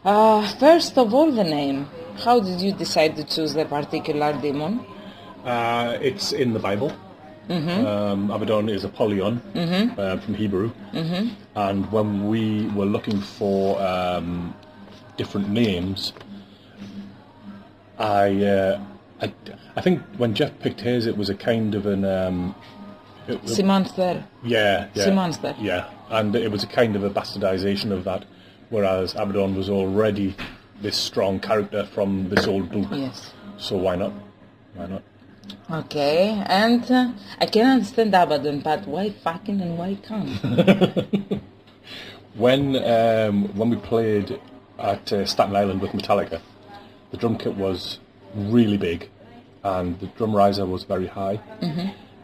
First of all, the name. How did you decide to choose that particular demon? It's in the Bible. Abaddon is Apollyon from Hebrew. And when we were looking for different names, I think when Jeff picked his, it was a kind of an... Simonster. Yeah. Simonster. Yeah, and it was a kind of a bastardization of that, whereas Abaddon was already this strong character from this old book. Yes. So why not? Why not? Okay, and I can understand Abaddon, but why fucking and why can't? When we played at Staten Island with Metallica, the drum kit was really big, and the drum riser was very high.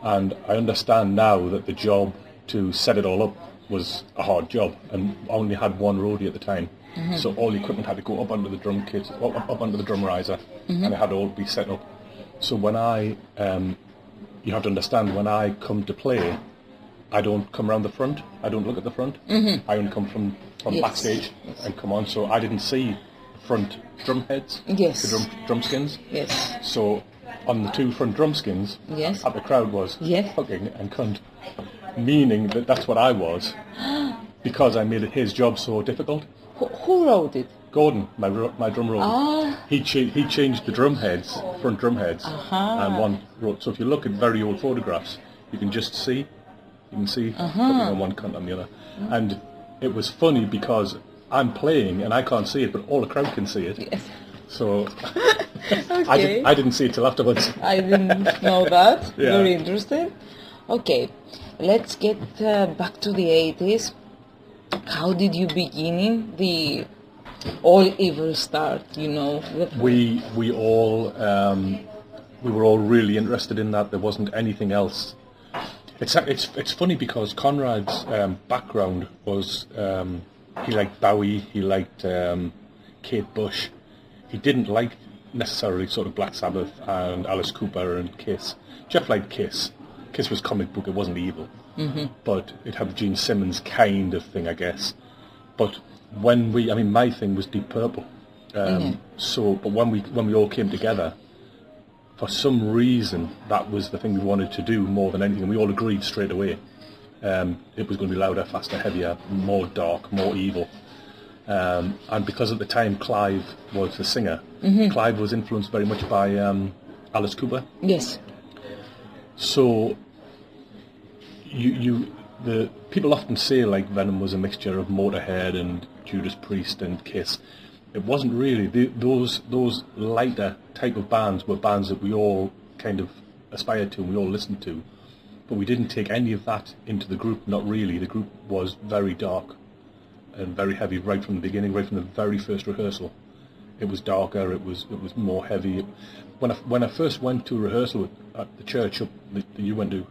And I understand now that the job to set it all up was a hard job, and I only had one roadie at the time. So all the equipment had to go up under the drum kit, up under the drum riser, and it had to all be set up. So when you have to understand, when I come to play, I don't come around the front, I don't look at the front, I only come from backstage and come on, so I didn't see the front drum heads, the drum skins. So on the two front drum skins, the crowd was fucking and cunt, meaning that that's what I was, because I made his job so difficult. Who wrote it? Gordon, my drum roller. He changed the drum heads, front drum heads, and one wrote. So if you look at very old photographs, you can see fucking on one cunt on the other. And it was funny because I'm playing and I can't see it, but all the crowd can see it. Yes. So I didn't see it till afterwards. I didn't know that. Very interesting. Okay, let's get back to the 80s. How did you begin in the all evil start? You know, we were all really interested in that. There wasn't anything else. It's funny because Conrad's background was he liked Bowie, he liked Kate Bush. He didn't like necessarily sort of Black Sabbath and Alice Cooper and Kiss. Jeff liked Kiss. Kiss was comic book, it wasn't evil. But it had Gene Simmons kind of thing, I guess. But when my thing was Deep Purple. But when we all came together, for some reason, that was the thing we wanted to do more than anything. And we all agreed straight away. It was going to be louder, faster, heavier, more dark, more evil. And because at the time Clive was the singer, Clive was influenced very much by Alice Cooper. Yes. So the people often say like Venom was a mixture of Motorhead and Judas Priest and Kiss. It wasn't really. Those lighter type of bands were bands that we all kind of aspired to and we all listened to, but we didn't take any of that into the group. Not really. The group was very dark and very heavy right from the beginning, right from the very first rehearsal. It was darker. It was more heavy. When I first went to rehearsal at the church that you went to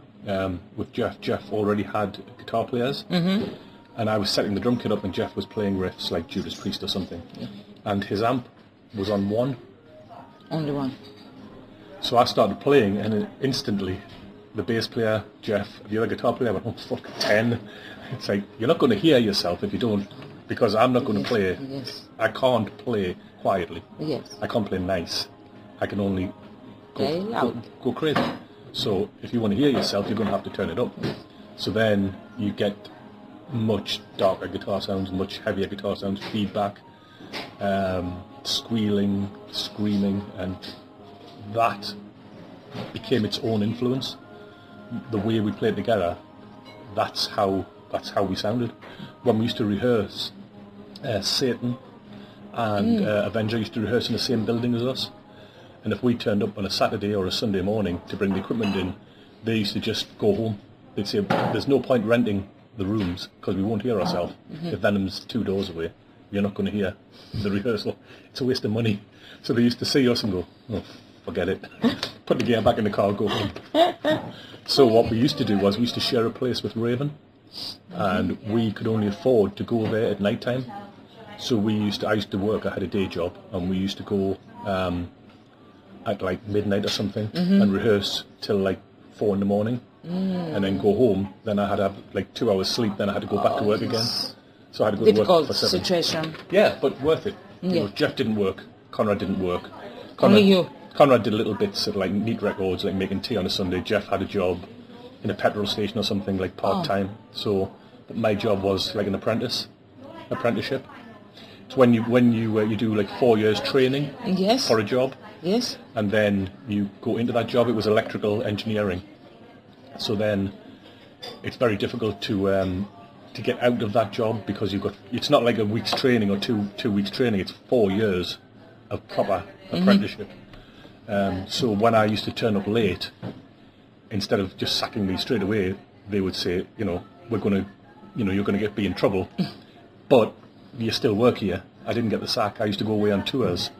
with Jeff already had guitar players, and I was setting the drum kit up, and Jeff was playing riffs like Judas Priest or something, and his amp was on one. Only one. So I started playing, and instantly, the bass player, Jeff, the other guitar player went, "Oh fuck, 10." It's like, you're not going to hear yourself if you don't, because I'm not going to play. I can't play quietly. I can't play nice. I can only go crazy. So if you want to hear yourself, you're going to have to turn it up. So then you get much darker guitar sounds, much heavier guitar sounds, feedback, squealing, screaming, and that became its own influence. The way we played together, that's how we sounded. When we used to rehearse, Satan and Avenger used to rehearse in the same building as us. And if we turned up on a Saturday or a Sunday morning to bring the equipment in, they used to just go home. They'd say, there's no point renting the rooms because we won't hear ourselves. If Venom's 2 doors away, you're not going to hear the rehearsal. It's a waste of money. So they used to see us and go, oh, forget it. Put the gear back in the car, go home. So what we used to do was we used to share a place with Raven, and we could only afford to go there at night time. So I used to work, I had a day job, and we used to go at like midnight or something and rehearse till like 4 a.m, and then go home. Then I had to have like 2 hours sleep, then I had to go back to work again. So I had to go to work Difficult for 7. situation. Yeah, but worth it. Yeah. You know, Jeff didn't work. Conrad didn't work. Only you. Conrad did little bits of like neat records, like making tea on a Sunday. Jeff had a job in a petrol station or something, like part-time. So but my job was like an apprenticeship. It's when you do like 4 years training Yes. for a job. Yes. And then you go into that job. It was electrical engineering. So then it's very difficult to get out of that job because it's not like a week's training or two weeks training. It's 4 years of proper apprenticeship. So when I used to turn up late, instead of just sacking me straight away, they would say, you're going to be in trouble, but you still work here. I didn't get the sack. I used to go away on tours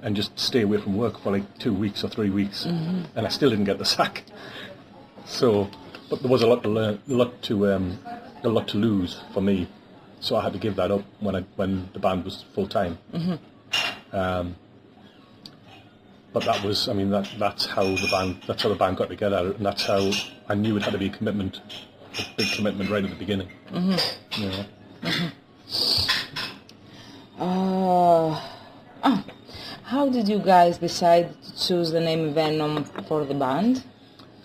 and just stay away from work for like 2 weeks or 3 weeks, and I still didn't get the sack. So, but there was a lot to learn, a lot to lose for me. So I had to give that up when the band was full time. But that's how the band got together, and that's how I knew it had to be a big commitment right at the beginning. How did you guys decide to choose the name Venom for the band?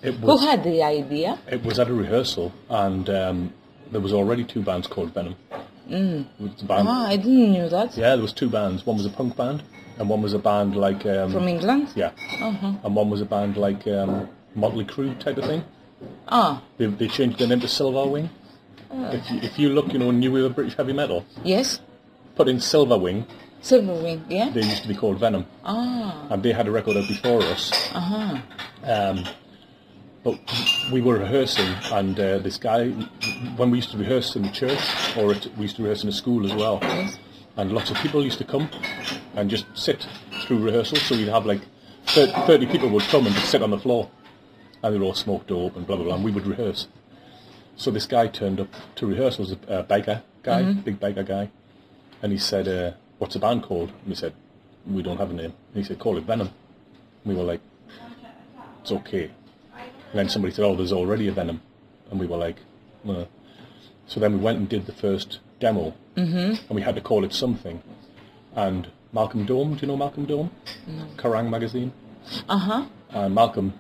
Who had the idea? It was at a rehearsal, and there was already 2 bands called Venom. I didn't know that. Yeah, there was 2 bands. One was a punk band, and one was a band like... From England? Yeah. And one was a band like Motley Crue type of thing. They changed their name to Silverwing. If you look, New Wave of British Heavy Metal. Yes. Put in Silverwing. Silverwing, yeah. They used to be called Venom. And they had a record out before us. But we were rehearsing, and this guy, when we used to rehearse in the church, we used to rehearse in a school as well, and lots of people used to come and just sit through rehearsal. So we'd have like 30 people would come and just sit on the floor, and they'd all smoke dope and blah blah blah, and we would rehearse. So this guy turned up to rehearsals, a biker guy, big biker guy, and he said, "What's the band called?" And we said, "We don't have a name." And he said, "Call it Venom." And we were like, "It's okay." And then somebody said, "Oh, there's already a Venom." And we were like, "No." So then we went and did the first demo, and we had to call it something. And Malcolm Dome, do you know Malcolm Dome? No. Kerrang magazine. And Malcolm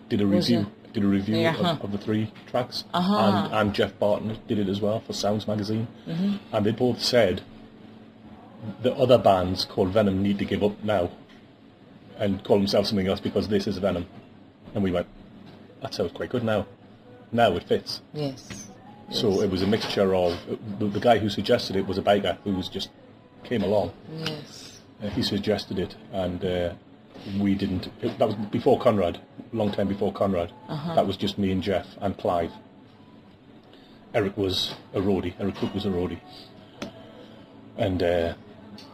did a review of the 3 tracks, and Jeff Barton did it as well for Sounds magazine. And they both said the other bands called Venom need to give up now and call themselves something else because this is Venom. And we went, that sounds quite good now. Now it fits. Yes. So it was a mixture of... The guy who suggested it was a biker who just came along. Yes. He suggested it, and we didn't... That was before Conrad, a long time before Conrad. That was just me and Jeff and Clive. Eric was a roadie. Eric Cook was a roadie. And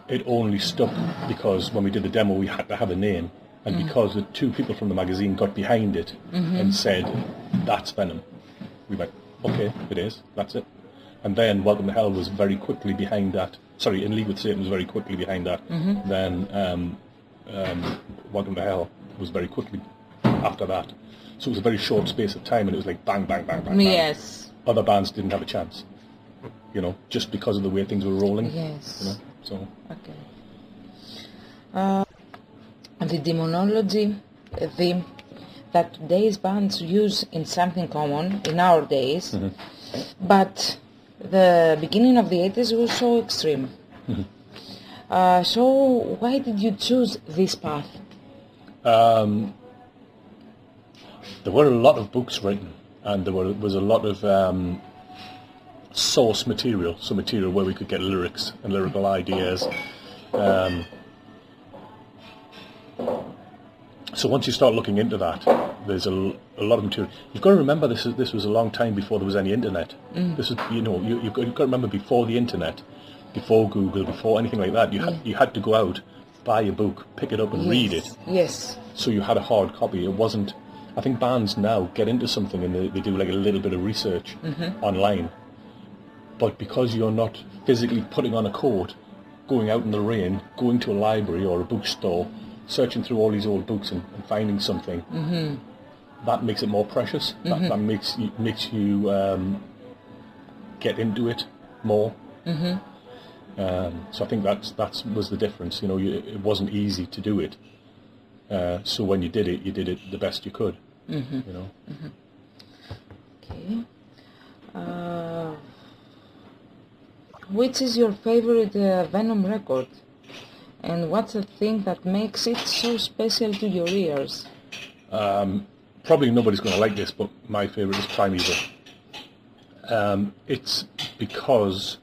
it only stuck because when we did the demo we had to have a name. And because the 2 people from the magazine got behind it and said, "That's Venom," we went, "Okay, it is, that's it." And then Welcome to Hell was very quickly behind that. Sorry, In League with Satan was very quickly behind that. Then Welcome to Hell was very quickly after that. So it was a very short space of time, and it was like bang, bang, bang, bang, bang. Yes. Other bands didn't have a chance, just because of the way things were rolling. Yes. So. Okay. The demonology theme that today's bands use in something common in our days, but the beginning of the 80s was so extreme. So why did you choose this path? There were a lot of books written, and there was a lot of source material, so material where we could get lyrics and lyrical ideas. So once you start looking into that, there's a lot of material. You've got to remember this was a long time before there was any internet. This is you've got to remember before the internet, before Google, before anything like that. You had to go out, buy a book, pick it up and read it. Yes. So you had a hard copy. It wasn't. I think bands now get into something and they do like a little bit of research online. But because you're not physically putting on a coat, going out in the rain, going to a library or a bookstore, searching through all these old books and finding something, that makes it more precious. That makes you get into it more. So I think that was the difference. You know, it wasn't easy to do it. So when you did it the best you could. You know. Okay. Which is your favorite Venom record? And what's the thing that makes it so special to your ears? Probably nobody's going to like this, but my favorite is Primeval. It's because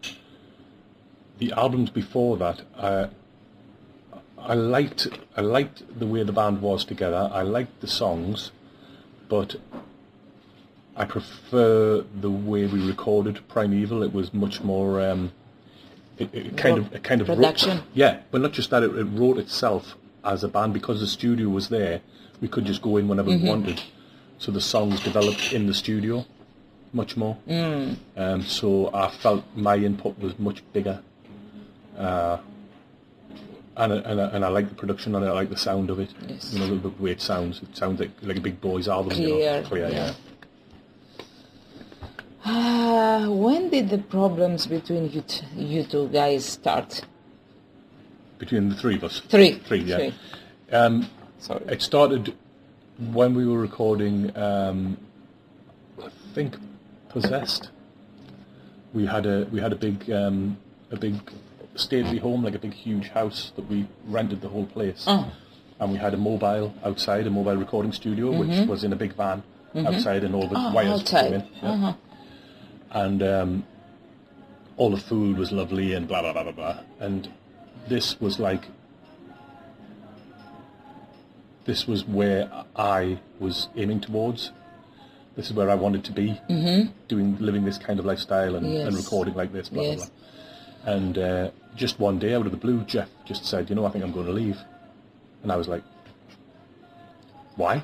the albums before that, I liked the way the band was together. I liked the songs, but I prefer the way we recorded Primeval. It was much more. It kind of production. But not just that. It wrote itself as a band because the studio was there. We could just go in whenever we wanted. So the songs developed in the studio much more. So I felt my input was much bigger. And I like the production and I like the sound of it. Yes. You know, the way it sounds. It sounds like a big boys album. Clear. You know? Clear, yeah. When did the problems between you two guys start? Between the three of us? Three, yeah. Sorry. It started when we were recording, I think, Possessed. We had a big stately home, like a big huge house that we rented the whole place. And we had a mobile outside, a mobile recording studio, which was in a big van outside, and all the wires outside. came in. Yeah. And all the food was lovely and blah, blah, blah, blah, blah. And this was where I was aiming towards. This is where I wanted to be, living this kind of lifestyle and recording like this, blah, blah, blah. And just one day out of the blue, Jeff just said, you know, I think I'm going to leave. And I was like, why?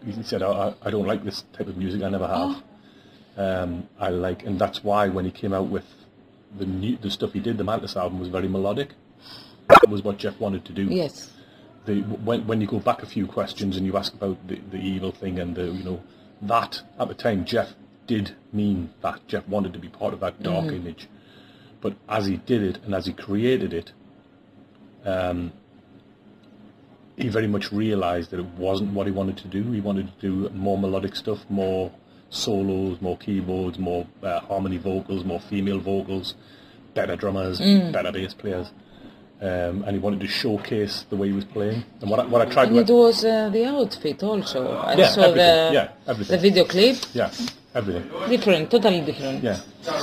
He said, I don't like this type of music, I never have. And that's why when he came out with the stuff he did, the Mantis album was very melodic. That was what Jeff wanted to do. Yes. When you go back a few questions and you ask about the evil thing and that at the time Jeff did mean that. Jeff wanted to be part of that dark image. But as he did it and as he created it, he very much realised that it wasn't what he wanted to do. He wanted to do more melodic stuff, more solos, more keyboards, more harmony vocals, more female vocals, better drummers, better bass players. And he wanted to showcase the way he was playing. And what I tried. And it was the outfit also. I saw everything. the video clip. Yeah, everything. Different, totally different. Yeah.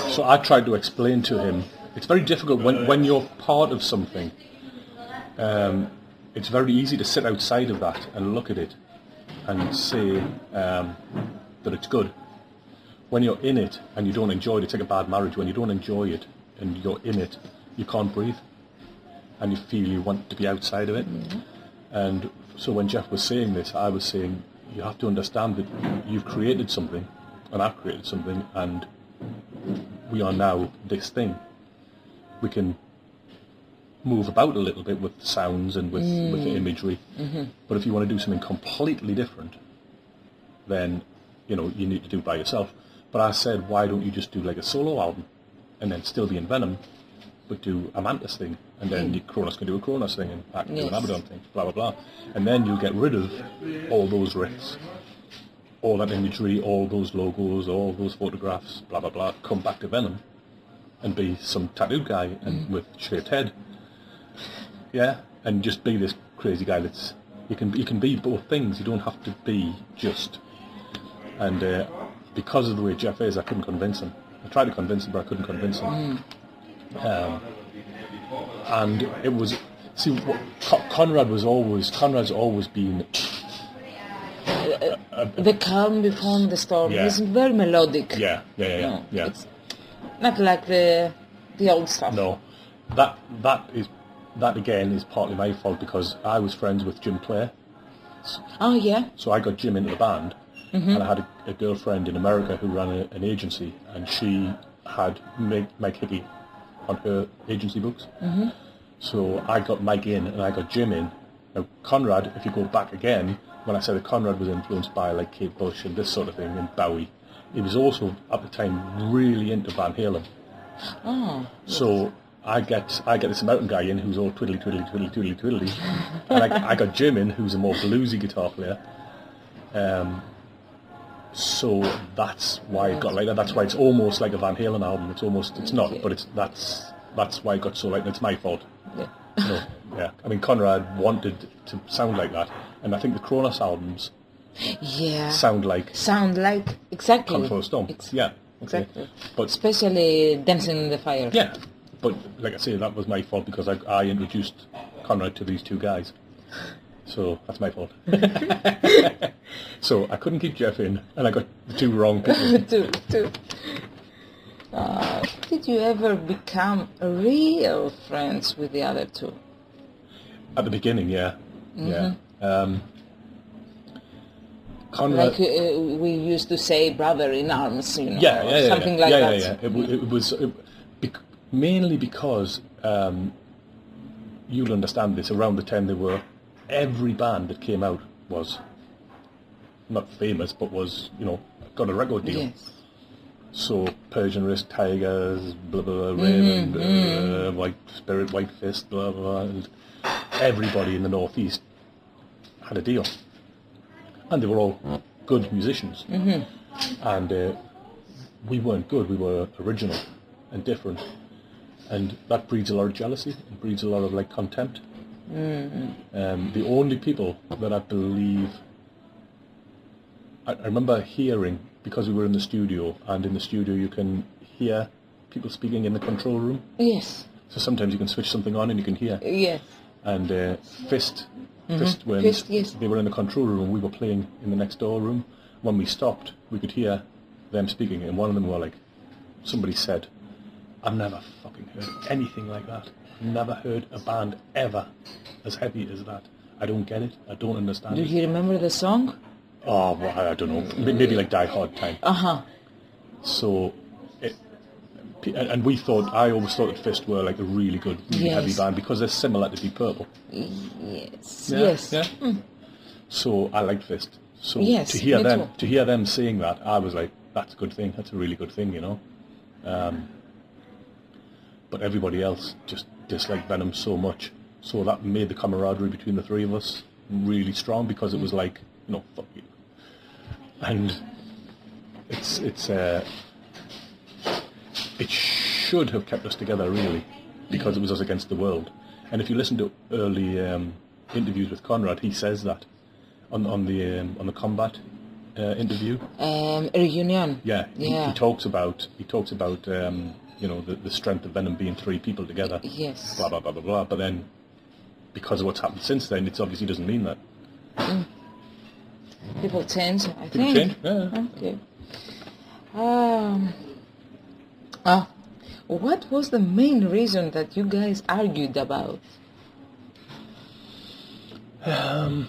So I tried to explain to him. It's very difficult when you're part of something. It's very easy to sit outside of that and look at it and say that it's good. When you're in it and you don't enjoy it, it's like a bad marriage. When you don't enjoy it and you're in it, you can't breathe. And you feel you want to be outside of it. And so when Jeff was saying this, I was saying, you have to understand that you've created something, and I've created something, and we are now this thing. We can move about a little bit with the sounds and with the imagery. But if you want to do something completely different, then, you need to do it by yourself. But I said, why don't you just do like a solo album, and then still be in Venom, but do a Mantis thing, and then Kronos can do a Kronos thing, and I can do an Abaddon thing, blah, blah, blah. And then you get rid of all those riffs, all that imagery, all those logos, all those photographs, blah, blah, blah, come back to Venom and be some tattooed guy and with shaved head. Yeah, and just be this crazy guy that's... You can be both things, you don't have to be just... And because of the way Jeff is, I couldn't convince him. I tried to convince him, but I couldn't convince him. And it was, Conrad's always been the calm before the storm. It's very melodic. Yeah. It's not like the old stuff. No, that again is partly my fault because I was friends with Jim Clare. Oh yeah. So I got Jim into the band, and I had a girlfriend in America who ran an agency, and she had Mike Hickey on her agency books. So I got Mike in and I got Jim in. Now Conrad, if you go back again, when I said that Conrad was influenced by like Kate Bush and this sort of thing and Bowie, he was also at the time really into Van Halen. Oh. So I get this American guy in who's all twiddly, twiddly, twiddly, twiddly, twiddly. And I got Jim in who's a more bluesy guitar player. So that's why it got like that. That's why it's almost like a Van Halen album. It's not, but that's why it got so like that. It's my fault. Yeah. No, yeah. I mean, Conrad wanted to sound like that, and I think the Kronos albums sound like exactly. Control Storm. Yeah, exactly. But especially Dancing in the Fire. Yeah, but like I say, that was my fault because I introduced Conrad to these two guys. So that's my fault. So I couldn't keep Jeff in, and I got the two wrong people. two. Did you ever become real friends with the other two? At the beginning, yeah. Conrad, like we used to say, brother in arms, something like that. Yeah. It was mainly because you'll understand this. Around the time every band that came out was not famous, but was got a record deal. Yes. So Persian Risk, Tigers, blah blah, blah Raven, White Spirit, White Fist, blah blah, and everybody in the Northeast had a deal, and they were all good musicians. And we weren't good. We were original and different, and that breeds a lot of jealousy. It breeds a lot of like contempt. The only people that I believe I remember hearing, because we were in the studio, and in the studio you can hear people speaking in the control room. Yes. So sometimes you can switch something on and you can hear. Yes. And Fist, when Fist, yes. they were in the control room, we were playing in the next door room. When we stopped, we could hear them speaking, and one of them were like, somebody said, I've never fucking heard anything like that. Never heard a band ever as heavy as that. I don't get it. I don't understand Do it. you remember the song? Oh, well, I don't know. Maybe like Die Hard time. So, and I always thought that Fist were like a really good, really heavy band because they're similar to Deep Purple. Yes. Yeah, yes. Yeah. So I liked Fist. So yes, to hear them saying that, I was like, that's a good thing. That's a really good thing, But everybody else just disliked Venom so much. So that made the camaraderie between the three of us really strong because it was like, fuck you. And it should have kept us together really, because it was us against the world. And if you listen to early interviews with Conrad, he says that on the Combat interview. Reunion. Yeah. He talks about the strength of Venom being three people together. Yes. Blah blah blah blah blah. But then, because of what's happened since then, it obviously doesn't mean that. People change, I think. Change? Yeah. Okay. What was the main reason that you guys argued about? It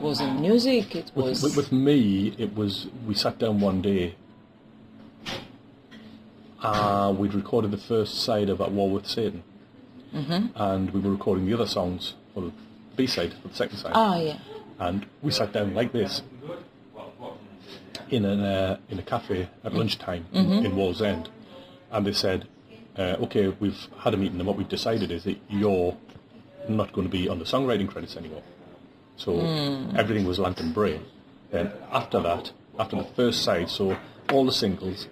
wasn't music. It was with me. It was we sat down one day. We'd recorded the first side of At War with Satan, and we were recording the other songs for the B-side, for the second side. Yeah. And we sat down like this in a cafe at lunchtime in Wall's End, and they said, "Okay, we've had a meeting, and what we've decided is that you're not going to be on the songwriting credits anymore." So everything was Lantern Brain. Then after that, after the first side, so all the singles,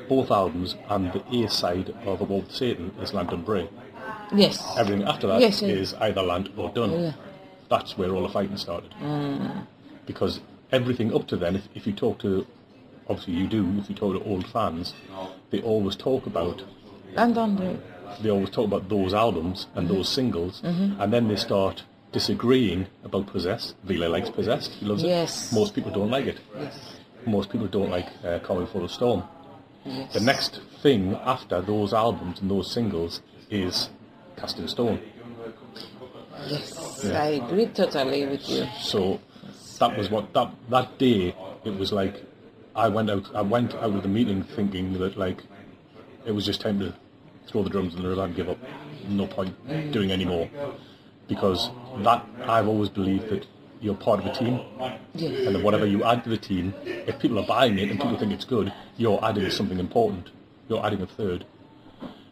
both albums, and the A side of A War with Satan is Lantern Brain. Yes. Everything after that is either Lant or Done. Yeah. That's where all the fighting started. Because everything up to then, if you talk to, obviously you do, if you talk to old fans, they always talk about they always talk about those albums and those singles, and then they start disagreeing about Possessed. Vila likes Possessed, he loves it. Most people don't like it. Most people don't like Calling for the Storm. The next thing after those albums and those singles is Cast in Stone. Yes, I agree totally with you. So that was what that day. It was like I went out of the meeting thinking that like it was just time to throw the drums in the river and give up. No point doing any more, because that I've always believed that you're part of a team, and that whatever you add to the team, if people are buying it and people think it's good, you're adding something important. you're adding a third,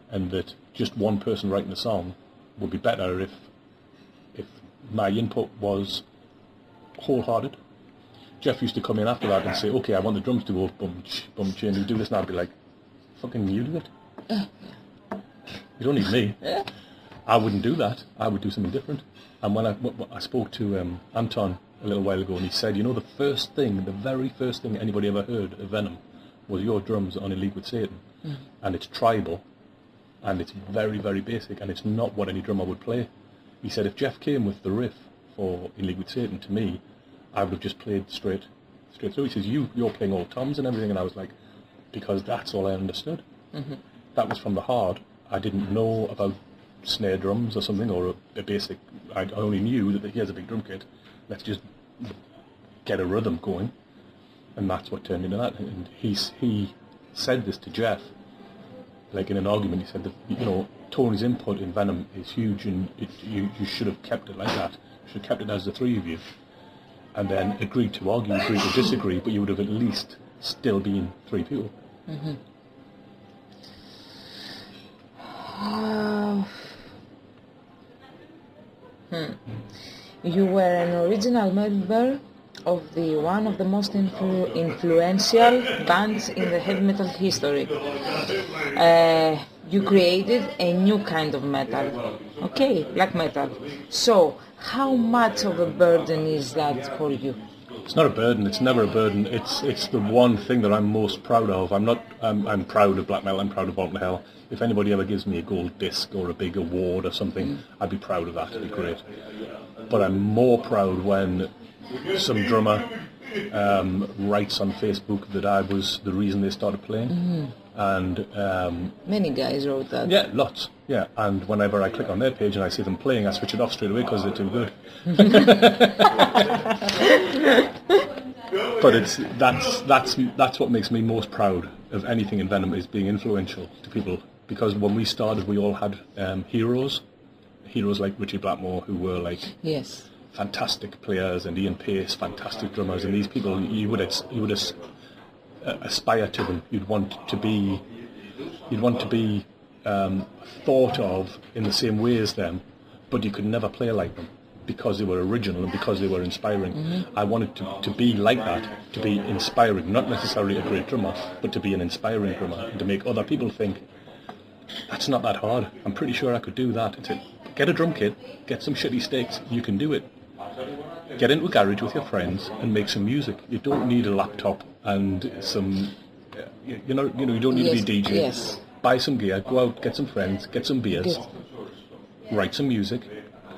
and that just one person writing the song would be better if my input was wholehearted. Jeff used to come in after that and say, okay, I want the drums to go bum-ch, bum-ch, and he'd do this, and I'd be like, fucking you do it. You don't need me. I wouldn't do that. I would do something different. And when I spoke to Anton a little while ago, and he said, you know, the very first thing anybody ever heard of Venom was your drums on A League with Satan. And it's tribal, and it's very, very basic, and it's not what any drummer would play. He said, if Jeff came with the riff for In League with Satan to me, I would have just played straight through. He says, you're playing all toms and everything, and I was like, because that's all I understood. That was from the heart. I didn't know about snare drums or something, or a basic. I only knew that here's a big drum kit. Let's just get a rhythm going, and that's what turned into that. And he said this to Jeff, like in an argument. He said that, you know, Tony's input in Venom is huge, and you should have kept it like that. You should have kept it as the three of you, and then agreed to argue, agreed to disagree, but you would have at least still been three people. You were an original member of one of the most influential bands in the heavy metal history. You created a new kind of metal, okay, black metal. So, how much of a burden is that for you? It's not a burden. It's never a burden. It's the one thing that I'm most proud of. I'm proud of black metal. I'm proud of Vault to Hell. If anybody ever gives me a gold disc or a big award or something, I'd be proud of that. It'd be great. But I'm more proud when some drummer writes on Facebook that I was the reason they started playing. And many guys wrote that. Yeah, lots. Yeah, and whenever I click on their page and I see them playing, I switch it off straight away because they're too good. But that's what makes me most proud of anything in Venom, is being influential to people. Because when we started, we all had heroes like Richie Blackmore, who were like fantastic players, and Ian Pace, fantastic drummers, and these people you would aspire to them. You'd want to be thought of in the same way as them, but you could never play like them because they were original and because they were inspiring. I wanted to be like that, to be inspiring, not necessarily a great drummer, but to be an inspiring drummer, and to make other people think, that's not that hard. I'm pretty sure I could do that. It's it. Get a drum kit, get some shitty sticks, you can do it. Get into a garage with your friends and make some music. You don't need a laptop and some, you don't need to be a DJ. Buy some gear, go out, get some friends, get some beers, write some music,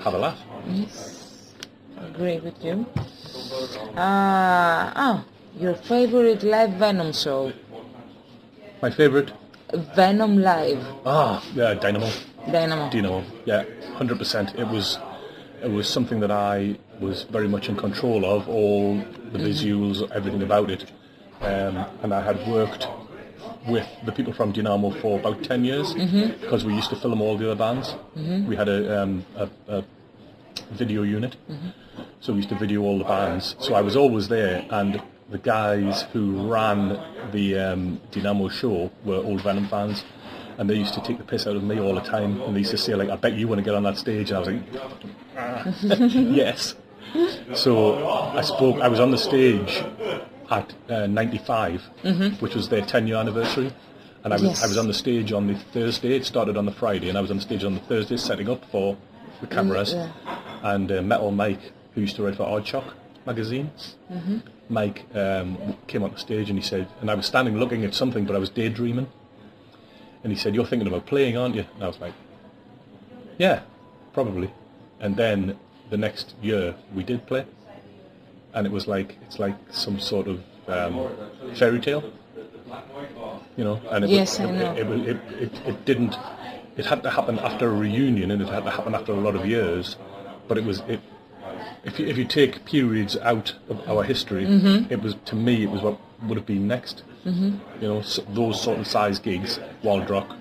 have a laugh. Yes, I agree with you. Your favorite live Venom show? My favorite? Venom live. Yeah, Dynamo. Dynamo. Yeah, 100%. It was something that I was very much in control of, all the visuals, everything about it. And I had worked with the people from Dynamo for about 10 years, because we used to film all the other bands. We had a video unit, so we used to video all the bands. So I was always there, and the guys who ran the Dynamo show were old Venom fans, and they used to take the piss out of me all the time, and they used to say, like, I bet you want to get on that stage, and I was like, yes. So I was on the stage at 95, which was their 10-year anniversary, and I was on the stage on the Thursday. It started on the Friday, and I was on the stage on the Thursday setting up for the cameras, and Metal Mike, who used to write for Oddchock magazine, Mike came on the stage, and he said, and I was standing looking at something, but I was daydreaming, and he said, "You're thinking about playing, aren't you?" And I was like, "Yeah, probably." And then the next year we did play, and it's like some sort of fairy tale, you know. And it didn't. It had to happen after a reunion, and it had to happen after a lot of years. But if you take periods out of our history, it was what would have been next. You know, those sort of size gigs, Wild Rock,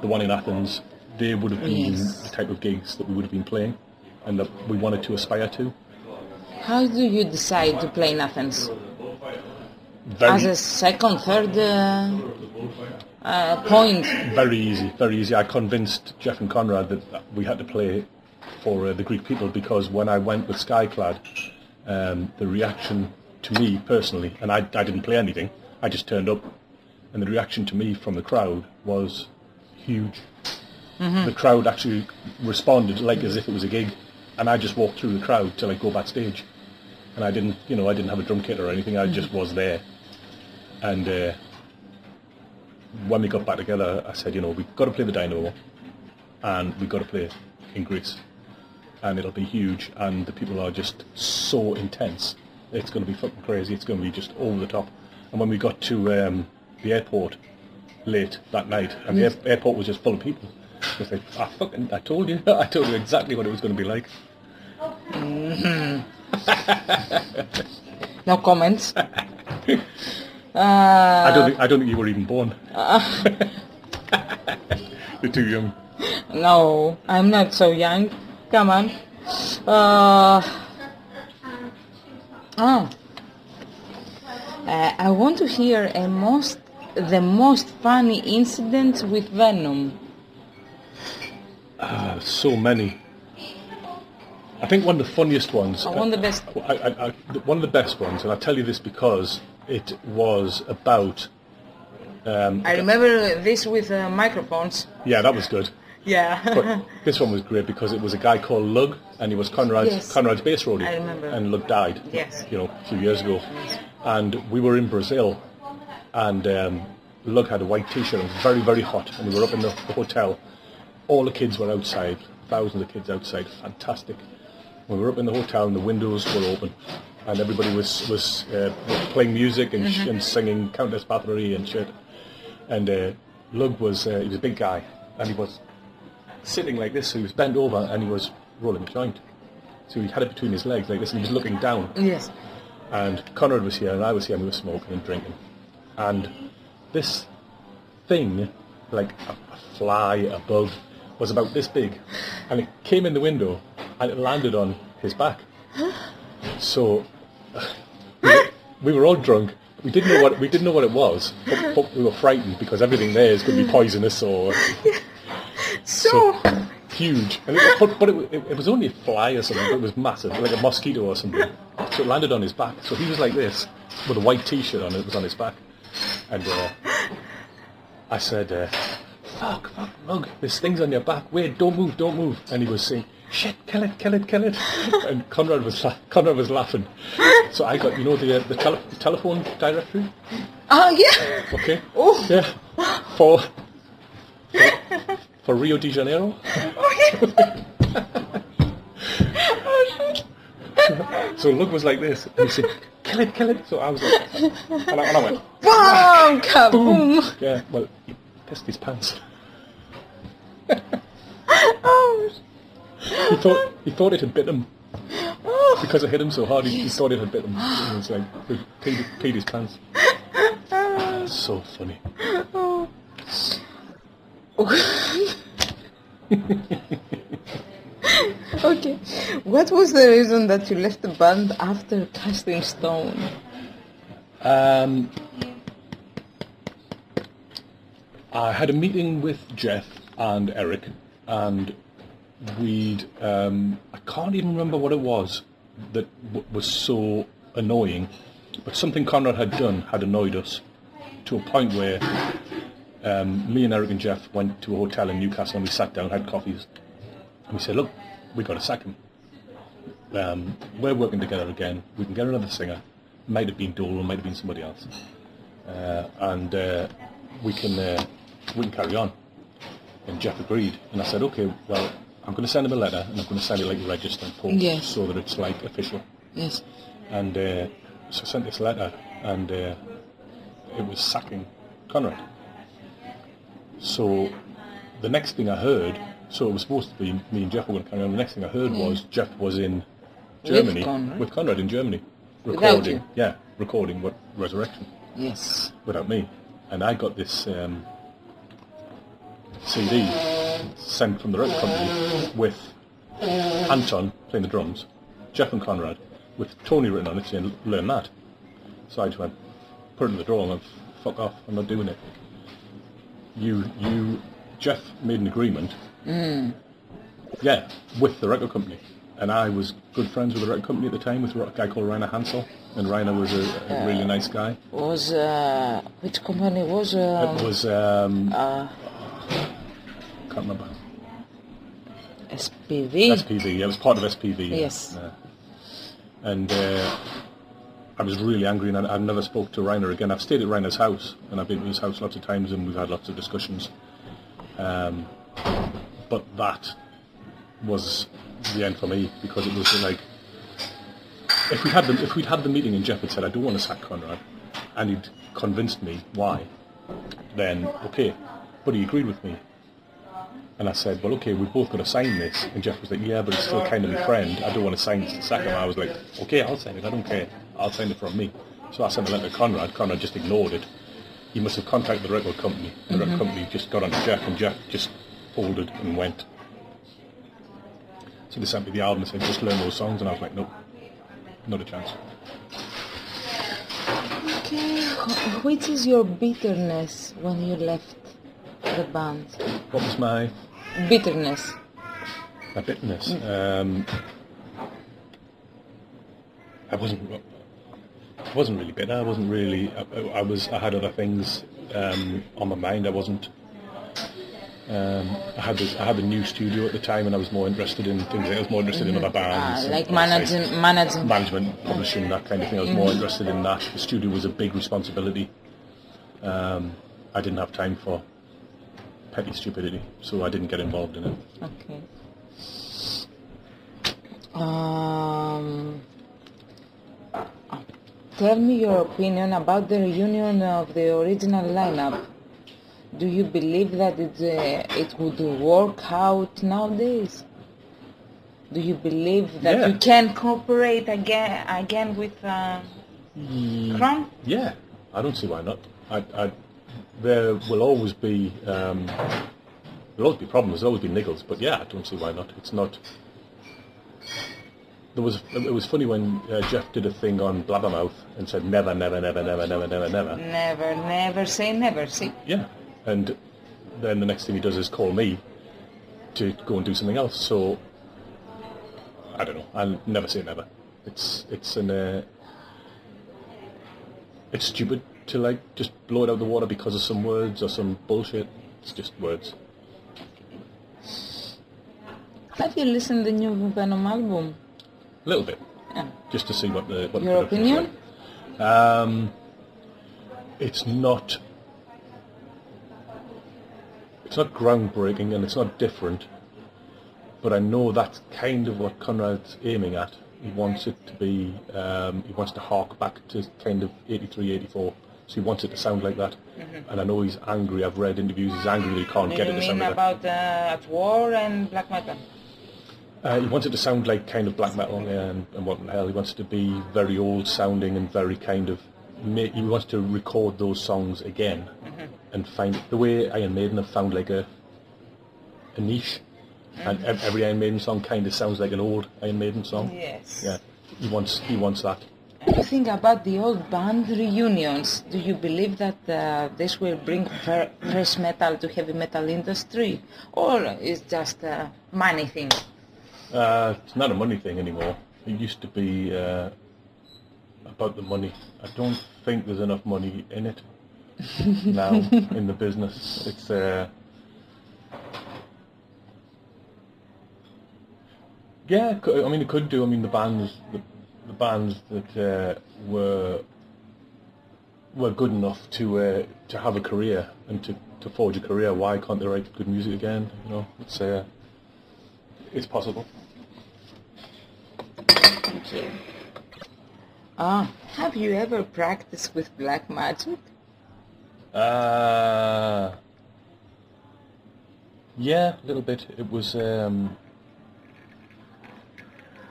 the one in Athens, they would have been the type of gigs that we would have been playing, and that we wanted to aspire to. How do you decide to play in Athens? As a second, third? point? Very easy, very easy. I convinced Jeff and Conrad that we had to play for the Greek people, because when I went with Skyclad, the reaction to me personally, and I didn't play anything, I just turned up, and the reaction to me from the crowd was huge. The crowd actually responded like as if it was a gig, and I just walked through the crowd till I go backstage, and I didn't have a drum kit or anything. I just was there, and when we got back together, I said, we've got to play the Dynamo, and we've got to play in Greece, and it'll be huge, and the people are just so intense. It's going to be fucking crazy. It's going to be just over the top. And when we got to the airport late that night, and the airport was just full of people, I was like, I told you exactly what it was going to be like. No comments. I don't think you were even born. You're too young. No, I'm not so young. Come on. I want to hear the most funny incident with Venom. So many. I think one of the funniest ones. One of the best. One of the best ones, and I'll tell you this because it was about. I remember this with microphones. Yeah, that was good. Yeah. But this one was great because it was a guy called Lug, and he was Conrad's bass roadie. I remember. And Lug died. Yes. A few years ago. Yes. And we were in Brazil, and Lug had a white T-shirt. It was very, very hot, and we were up in the hotel. All the kids were outside, thousands of kids outside, fantastic. We were up in the hotel and the windows were open, and everybody was playing music and singing Countess Bathory and shit. And Lug he was a big guy, and he was sitting like this, so he was bent over and he was rolling a joint. So he had it between his legs like this, and he was looking down. Yes. And Conrad was here and I was here, and we were smoking and drinking. And this thing, like a fly, a bug, was about this big, and it came in the window and it landed on his back. So we were all drunk. We didn't know what it was, but we were frightened because everything there is going to be poisonous or so huge. And it was only a fly or something, but it was massive, like a mosquito or something. So it landed on his back. So he was like this with a white T-shirt on. It was on his back, and I said, fuck, Lug, this thing's on your back. Wait, don't move. And he was saying, shit, kill it. And Conrad was laughing. So I got, the telephone directory. Oh, yeah. Okay. Oh. Yeah. For Rio de Janeiro. Oh, yeah. Oh, shit. So Lug was like this. And he said, kill it. So I was like, and I went, BAM! Kaboom! Yeah, well, he pissed his pants. Oh. He thought it had bit him. Oh. Because I hit him so hard, he thought it had bit him. And it's like, he peed his pants. That's so funny. Oh. Okay. What was the reason that you left the band after Casting Stone? I had a meeting with Jeff and Eric, and we'd I can't even remember what it was that was so annoying, but something Conrad had done had annoyed us to a point where me and Eric and Jeff went to a hotel in Newcastle, and we sat down, had coffees, and we said, look, we got to sack him. We're working together again. We can get another singer. Might have been Dole, might have been somebody else, and we can carry on. And Jeff agreed, and I said, okay, well, I'm going to send him a letter, and I'm going to send it like a registered post, so that it's like official. Yes. And so I sent this letter, and it was sacking Conrad. So the next thing I heard, so it was supposed to be me and Jeff were going to carry on. The next thing I heard was Jeff was in Germany with Conrad in Germany, recording. Yeah, recording what Resurrection. Yes. Without me, and I got this CD sent from the record company with Anton playing the drums, Jeff and Conrad, with Tony written on it saying learn that. So I just went, put it in the drawer and went, fuck off, I'm not doing it. Jeff made an agreement. Yeah, with the record company. And I was good friends with the record company at the time, with a guy called Rainer Hansel. And Rainer was a really nice guy. Was which company was? It was can't remember. SPV. SPV. Yeah, it was part of SPV. Yes. And I was really angry, and I've never spoke to Rainer again. I've stayed at Rainer's house, and I've been to his house lots of times, and we've had lots of discussions. But that was the end for me, because it was like, if we'd had the meeting and Jeff had said, I don't want to sack Conrad, and he'd convinced me why, then okay. But he agreed with me. And I said, well, okay, we've both got to sign this. And Jeff was like, yeah, but it's still kind of my friend. I don't want to sign this to sack him. I was like, okay, I'll sign it. I don't care. I'll sign it from me. So I sent a letter to Conrad. Conrad just ignored it. He must have contacted the record company. The record company just got on to Jeff, and Jeff just folded and went. So they sent me the album and said, just learn those songs. And I was like, nope, not a chance. Okay, which is your bitterness when you left the band? What was my... bitterness. My bitterness? I wasn't really bitter. I wasn't really... I had other things on my mind. I wasn't... I had the new studio at the time, and I was more interested in things. I was more interested in other bands, like management, publishing, that kind of thing. I was more interested in that. The studio was a big responsibility. I didn't have time for petty stupidity, so I didn't get involved in it. Okay. Tell me your opinion about the reunion of the original lineup. Do you believe that it would work out nowadays? Do you believe that you can cooperate again with Crown? Yeah, I don't see why not. There will always be problems. There'll always be niggles, but yeah, I don't see why not. It's not. It was funny when Jeff did a thing on Blabbermouth and said never, never, never, never, never, never, never. Never, never say never. See. Yeah, and then the next thing he does is call me to go and do something else. So I don't know. I'll never say never. It's stupid to like just blow it out of the water because of some words or some bullshit. It's just words. Have you listened to the new Venom album? A little bit. Yeah. Just to see what your opinion? Like. It's not groundbreaking and it's not different, but I know that's kind of what Conrad's aiming at. He wants it to be, he wants to hark back to kind of 83, 84. So he wants it to sound like that. Mm-hmm. And I know he's angry. I've read interviews. He's angry that he can't get it to sound like that. You mean about At War and black metal? He wants it to sound like kind of black metal, and what the hell. He wants it to be very old sounding and very kind of... He wants to record those songs again and find... The way Iron Maiden have found like a niche. And every Iron Maiden song kind of sounds like an old Iron Maiden song. Yes. Yeah. He wants that. What do you think about the old band reunions? Do you believe that this will bring fresh metal to heavy metal industry, or is just a money thing? It's not a money thing anymore. It used to be about the money. I don't think there's enough money in it now in the business. It's yeah. I mean, it could do. I mean, the bands that were good enough to have a career and to forge a career. Why can't they write good music again? You know, it's possible. Thank you. Have you ever practiced with black magic? Yeah, a little bit. It was.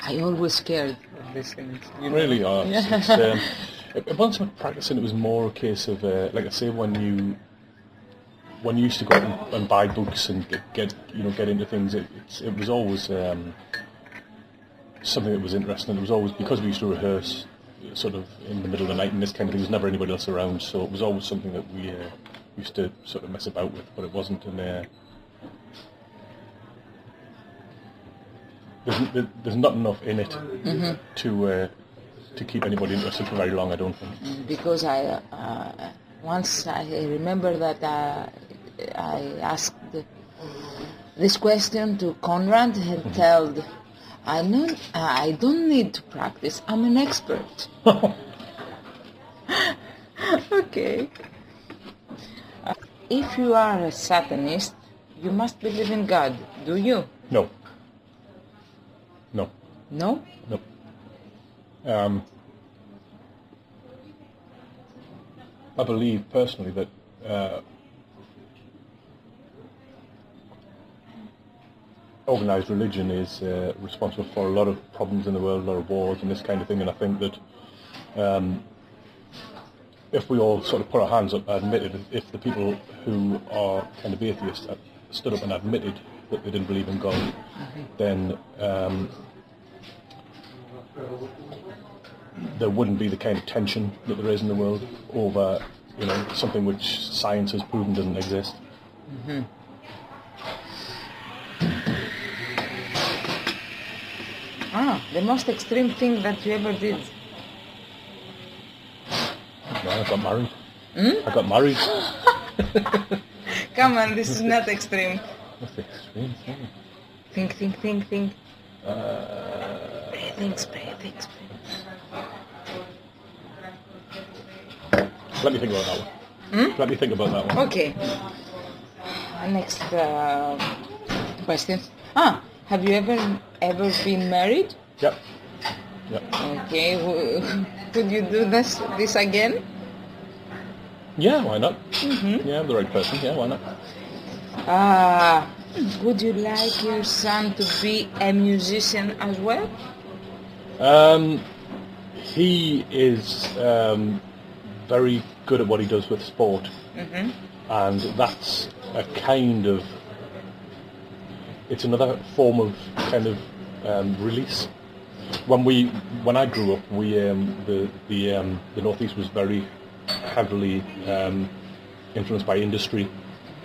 I always scared of these things. Really? Oh, yeah. Once I was practicing, it was more a case of, like I say, when you used to go out and buy books and get into things, it was always something that was interesting. It was always, because we used to rehearse sort of in the middle of the night and this kind of thing, there was never anybody else around, so it was always something that used to sort of mess about with, but it wasn't there's not enough in it to keep anybody interested for very long, I don't think. Because once I remember that I asked this question to Conrad and told, I don't need to practice, I'm an expert. Okay. If you are a Satanist, you must believe in God, do you? No. No. No? No. I believe personally that organised religion is responsible for a lot of problems in the world, a lot of wars and this kind of thing, and I think that if we all sort of put our hands up and admitted, if the people who are kind of atheists stood up and admitted that they didn't believe in God, then there wouldn't be the kind of tension that there is in the world over, something which science has proven doesn't exist. The most extreme thing that you ever did? No, I got married. I got married. Come on, this is not extreme. What's the extreme thing? Think. Think. Let me think about that one. Let me think about that one. Okay. Next question. Have you ever been married? Yep. Okay. Would you do this again? Yeah, why not? Yeah, I'm the right person. Yeah, why not? Would you like your son to be a musician as well? He is very good at what he does with sport, and that's a kind of, it's another form of kind of release. When I grew up, the Northeast was very heavily influenced by industry,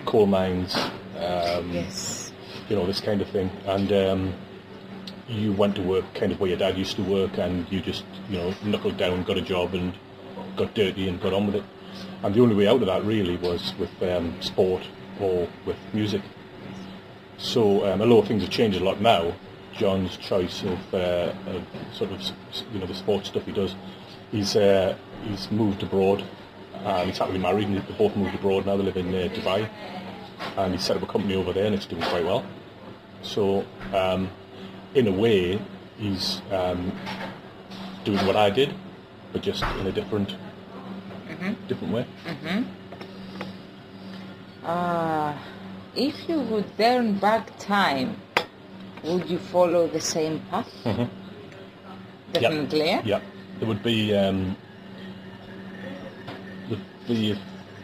coal mines, Yes. This kind of thing, and you went to work kind of where your dad used to work, and you just knuckled down, got a job, and got dirty and got on with it. And the only way out of that really was with sport or with music. So although things have changed a lot now, John's choice of sort of the sports stuff he does, he's moved abroad, and he's happily married, and they both moved abroad now. They live in Dubai, and he's set up a company over there, and it's doing quite well. So in a way, he's doing what I did, but just in a different way. If you would turn back time, would you follow the same path? Definitely. Yeah. There would be a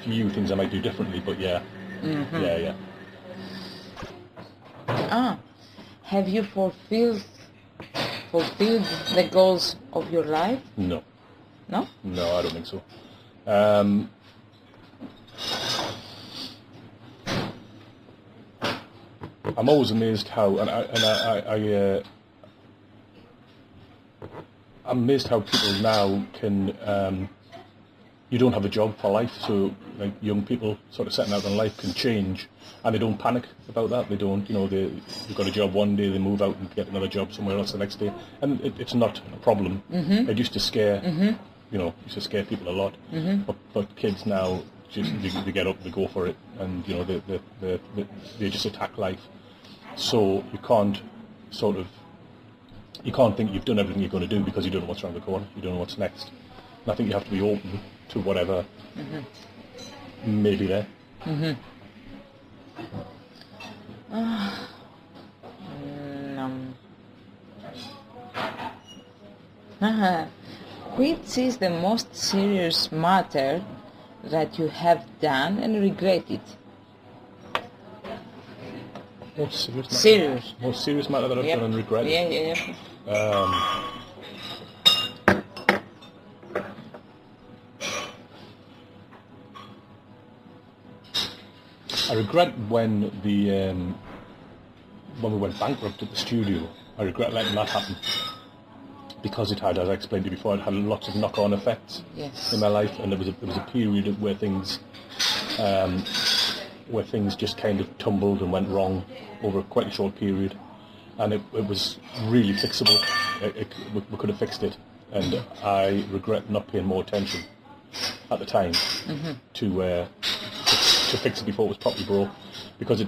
few things I might do differently, but yeah. Yeah. Have you fulfilled the goals of your life? No. No? No, I don't think so. I'm always amazed how, I'm amazed how people now can, you don't have a job for life, so like young people sort of setting out in life can change, and they don't panic about that. They don't, they've got a job one day, they move out and get another job somewhere else the next day, and it's not a problem. It used to scare, used to scare people a lot, but kids now, just they get up, they go for it, and they just attack life. So you can't think you've done everything you're going to do because you don't know what's around the corner, you don't know what's next. And I think you have to be open to whatever may be there. Which is the most serious matter that you have done and regret it? Most serious matter? Serious. Most serious matter that I've done and regret it? Yeah. I regret when we went bankrupt at the studio. I regret letting that happen because it had, as I explained to you before, it had lots of knock-on effects in my life, and there was a period where things just kind of tumbled and went wrong over quite a short period, and it was really fixable. We could have fixed it, and I regret not paying more attention at the time to fix it before it was properly broke, because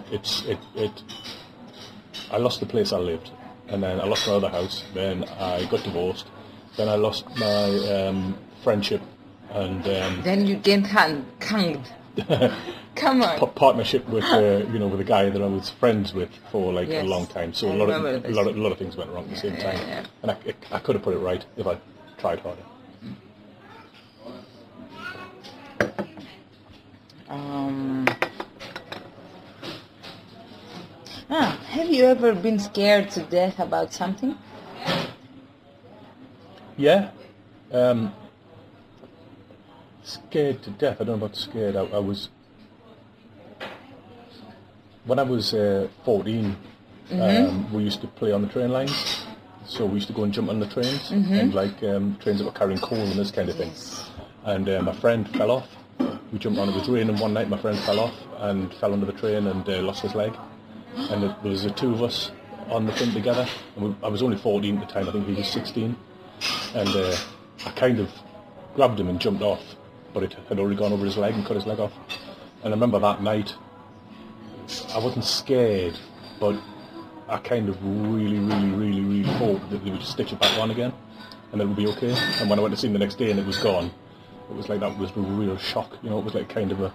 I lost the place I lived, and then I lost my other house, then I got divorced, then I lost my friendship, and then you get hanged. Come on. Partnership with with a guy that I was friends with for a long time. So a lot of things went wrong at the same time, and I could have put it right if I tried harder. Have you ever been scared to death about something? Yeah. Scared to death. I don't know about scared. I was... When I was 14, we used to play on the train lines. So we used to go and jump on the trains, and trains that were carrying coal and this kind of thing. And my friend fell off. We jumped on, it was raining one night, my friend fell off and fell under the train and lost his leg. And there was the two of us on the thing together. And I was only 14 at the time, I think he was 16. And I kind of grabbed him and jumped off, but it had already gone over his leg and cut his leg off. And I remember that night, I wasn't scared, but I kind of really hoped that they would just stitch it back on again and it would be okay. And when I went to see him the next day and it was gone, it was like that was a real shock, it was like kind of a...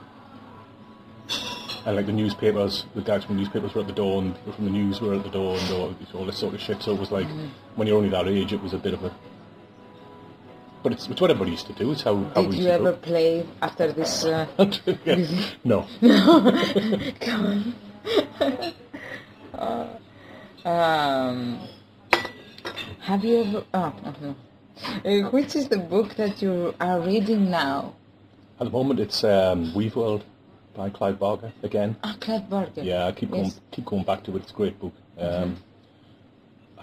And like the newspapers, the guys from the newspapers were at the door, and people from the news were at the door, and all this sort of shit. So it was like, when you're only that age, it was a bit of a... But it's what everybody used to do. It's how we used to do. Did you ever play after this? No. Come on. Have you ever... which is the book that you are reading now? At the moment, it's Weave World by Clive Barker again. Clive Barker. Yeah, I keep going back to it. It's a great book. I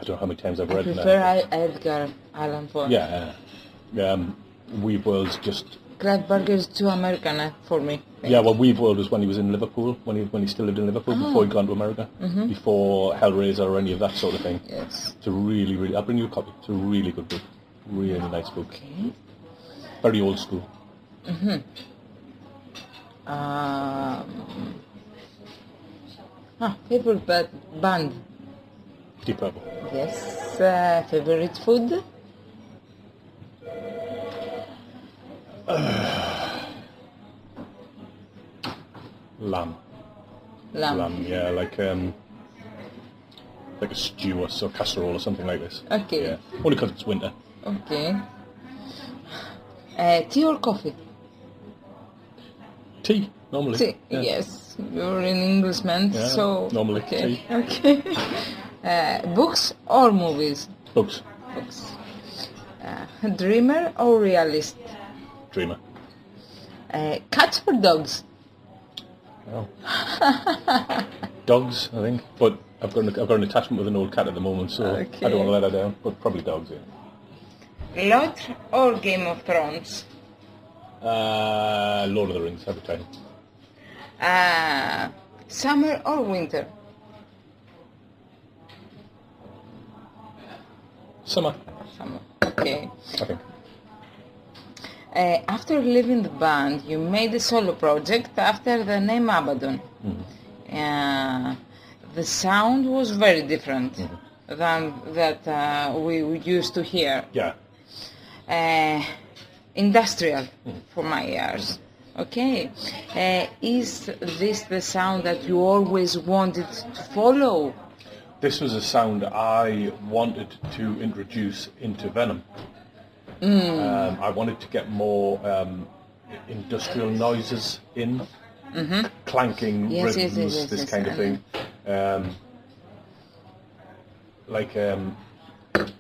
don't know how many times I've read it. I prefer Edgar Allan Poe. Yeah. Weave World's just... Clive Barker is too American for me. Yeah, well, Weave World was when he was in Liverpool, when he still lived in Liverpool, before he'd gone to America, before Hellraiser or any of that sort of thing. Yes. It's a really... I'll bring you a copy. It's a really good book. Really nice book. Okay. Very old school. Favorite band? Deep Purple. Yes. Favorite food? Lamb. Yeah, like a stew or casserole or something like this. Okay. Yeah. Only because it's winter. Okay. Tea or coffee? Tea, normally. Tea, yeah. Yes. You're an Englishman, so... normally okay. tea. Okay. Books or movies? Books. Dreamer or realist? Dreamer. Cats or dogs? Oh. Dogs, I think. But I've got an attachment with an old cat at the moment, so I don't want to let her down. But probably dogs, yeah. Lord or Game of Thrones? Lord of the Rings, every time. Summer or winter? Summer. Okay. I think. After leaving the band, you made a solo project after the name Abaddon. The sound was very different than that we used to hear. Yeah. Industrial for my ears. Okay. Is this the sound that you always wanted to follow? This was a sound I wanted to introduce into Venom. I wanted to get more industrial noises in, clanking rhythms, this kind of thing.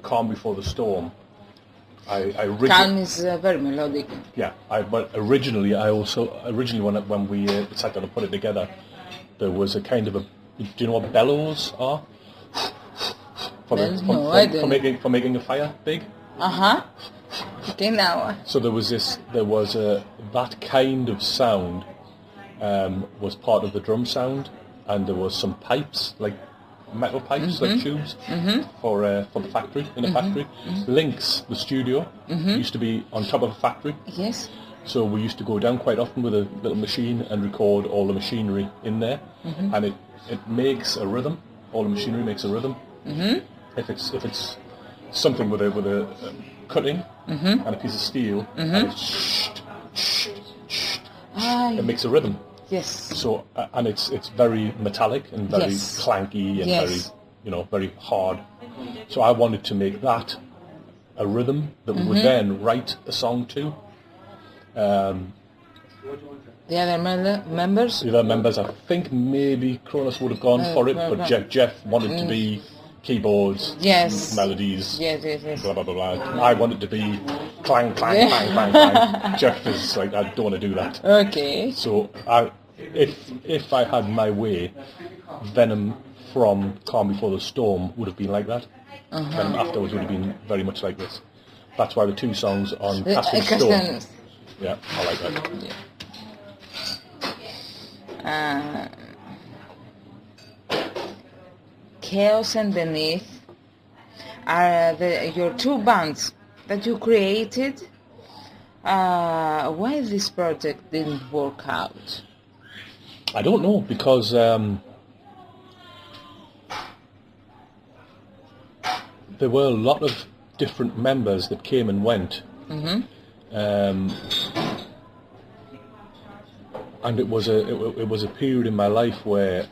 Calm Before the Storm. Calm is very melodic. Yeah, but originally when we sat down and put it together, there was a kind of a. Do you know what bellows are? For making a fire big. Okay, now. So there was that kind of sound was part of the drum sound, and there was some pipes, like metal pipes, like tubes, for the factory, in a factory. Links, the studio, used to be on top of a factory. Yes. So we used to go down quite often with a little machine and record all the machinery in there, and it makes a rhythm. All the machinery makes a rhythm. If it's something with a cutting and a piece of steel, and it's it makes a rhythm. Yes. So and it's very metallic and very clanky and very hard. So I wanted to make that a rhythm that we would then write a song to. The other members? The other members, I think maybe Cronus would have gone for it, but Jeff wanted to be keyboards, melodies, blah, blah, blah, blah. I wanted to be clang, clang, clang, clang, clang. Jeff is like, I don't want to do that. Okay. So if I had my way, Venom from Calm Before the Storm would have been like that. Venom afterwards would have been very much like this. That's why the two songs on Castle Storm. Yeah, I like that. Chaos and Beneath are your two bands that you created. Why this project didn't work out? I don't know, because there were a lot of different members that came and went. And it was a period in my life where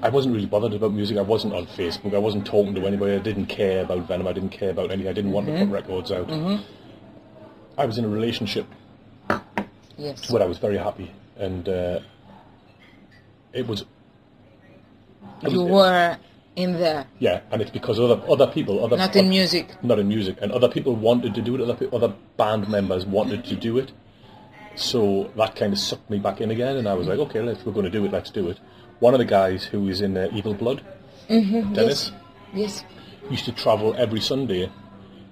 I wasn't really bothered about music. I wasn't on Facebook. I wasn't talking to anybody. I didn't care about Venom. I didn't care about anything. I didn't want to put records out. I was in a relationship where I was very happy, and it was. You were in there. Yeah, and it's because other people, not in music, and other people wanted to do it. Other band members wanted to do it. So that kind of sucked me back in again, and I was like, okay, we're going to do it, let's do it. One of the guys who is in Evil Blood, Dennis, used to travel every Sunday.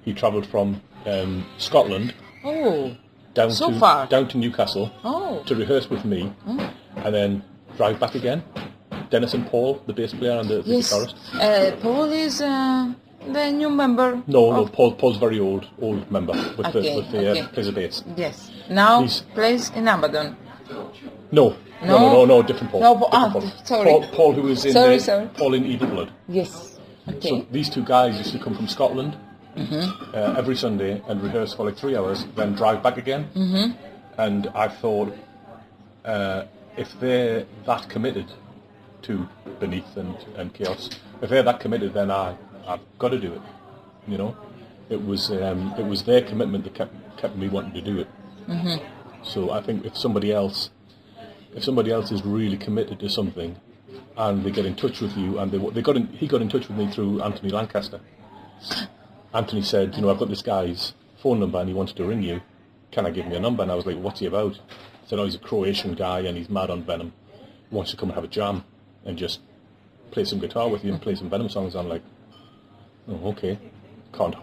He travelled from Scotland down to Newcastle to rehearse with me, and then drive back again. Dennis and Paul, the bass player and the guitarist. Paul is the new member. No, Paul's very old member with the plays a bass. Yes. Now plays in Abaddon. No, different Paul. Paul. Sorry. Paul who is in Paul in Evil Blood. Yes. Okay. So these two guys used to come from Scotland every Sunday and rehearse for like 3 hours, then drive back again. And I thought, if they're that committed to Beneath and Chaos, if they're that committed, then I've got to do it. You know, it was their commitment that kept me wanting to do it. So I think if somebody else is really committed to something, and they get in touch with you, and he got in touch with me through Anthony Lancaster. Anthony said, I've got this guy's phone number and he wants to ring you. Can I give him your number? And I was like, what's he about? He said, he's a Croatian guy and he's mad on Venom. He wants to come and have a jam and just play some guitar with you and play some Venom songs. I'm like, oh, okay, can't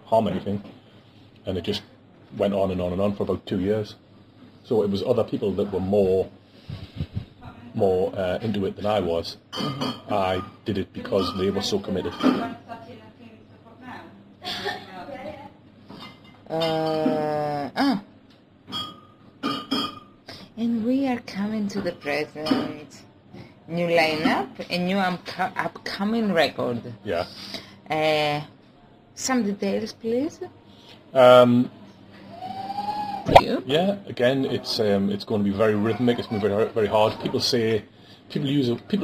harm anything. And it just went on and on and on for about 2 years. So it was other people that were more into it than I was. I did it because they were so committed. And we are coming to the present. New lineup, a new upcoming record. Yeah. Some details, please. Yeah. Again, it's going to be very rhythmic. It's going to be very, very hard. People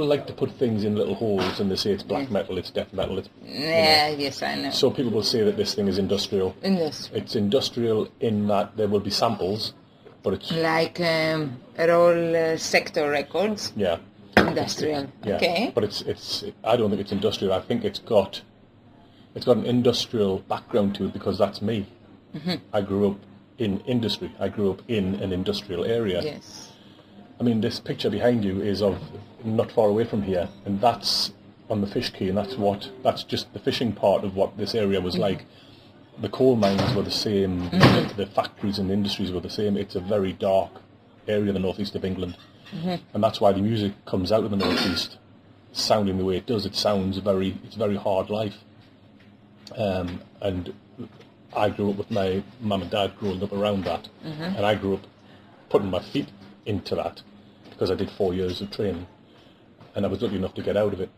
like to put things in little holes, and they say it's black metal, it's death metal. Yes, I know. So people will say that this thing is industrial. It's industrial in that there will be samples, but it's like Roll Sector Records. Yeah. Industrial. Yeah. Okay. But it's. I don't think it's industrial. I think it's got an industrial background to it because that's me. I grew up in industry. I grew up in an industrial area. Yes. I mean, this picture behind you is of not far away from here, and that's on the fish quay, and that's just the fishing part of what this area was like. The coal mines were the same, the factories and the industries were the same. It's a very dark area, the northeast of England, and that's why the music comes out of the northeast sounding the way it does. It's very hard life, and I grew up with my mum and dad growing up around that, and I grew up putting my feet into that because I did 4 years of training, and I was lucky enough to get out of it.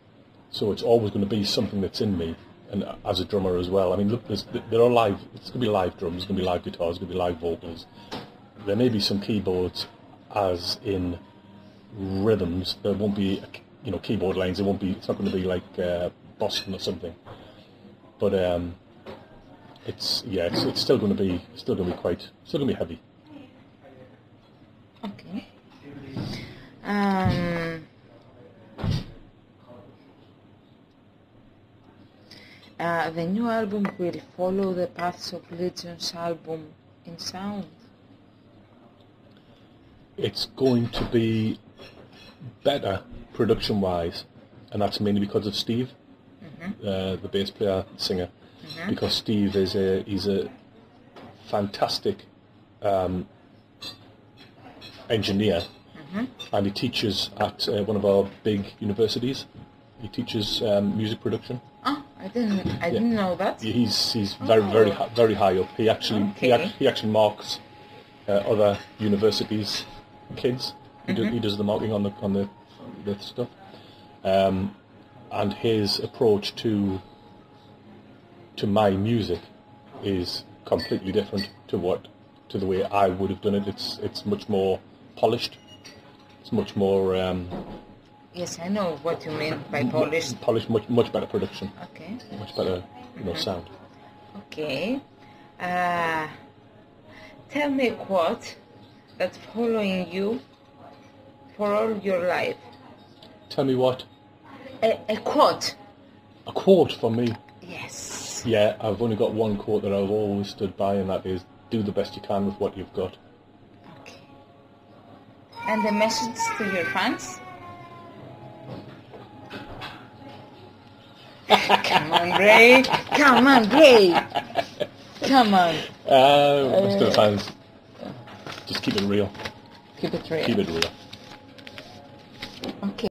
So it's always going to be something that's in me, and as a drummer as well. I mean, look, there are live. It's going to be live drums. It's going to be live guitars. It's going to be live vocals. There may be some keyboards, as in rhythms. There won't be, keyboard lines. It's not going to be like Boston or something. But it's still going to be heavy. Okay. The new album will follow the paths of Legion's album in sound. It's going to be better production-wise, and that's mainly because of Steve, the bass player, singer. Because Steve he's a fantastic engineer, and he teaches at one of our big universities. He teaches music production. Oh, I didn't know that. He's very high up. He actually marks other universities' kids. He does the marking on the stuff, and his approach to my music is completely different to the way I would have done it. It's much more polished. It's much more. Yes, I know what you mean by polished. Polished, much better production. Okay. Much better, sound. Okay. Tell me a quote that's following you for all your life. Tell me what? A quote. A quote from me? Yes. Yeah, I've only got one quote that I've always stood by, and that is, do the best you can with what you've got. Okay. And the message to your fans? Come on, Ray. Come on, Ray. Come on. To the fans, just keep it real. Keep it real. Keep it real.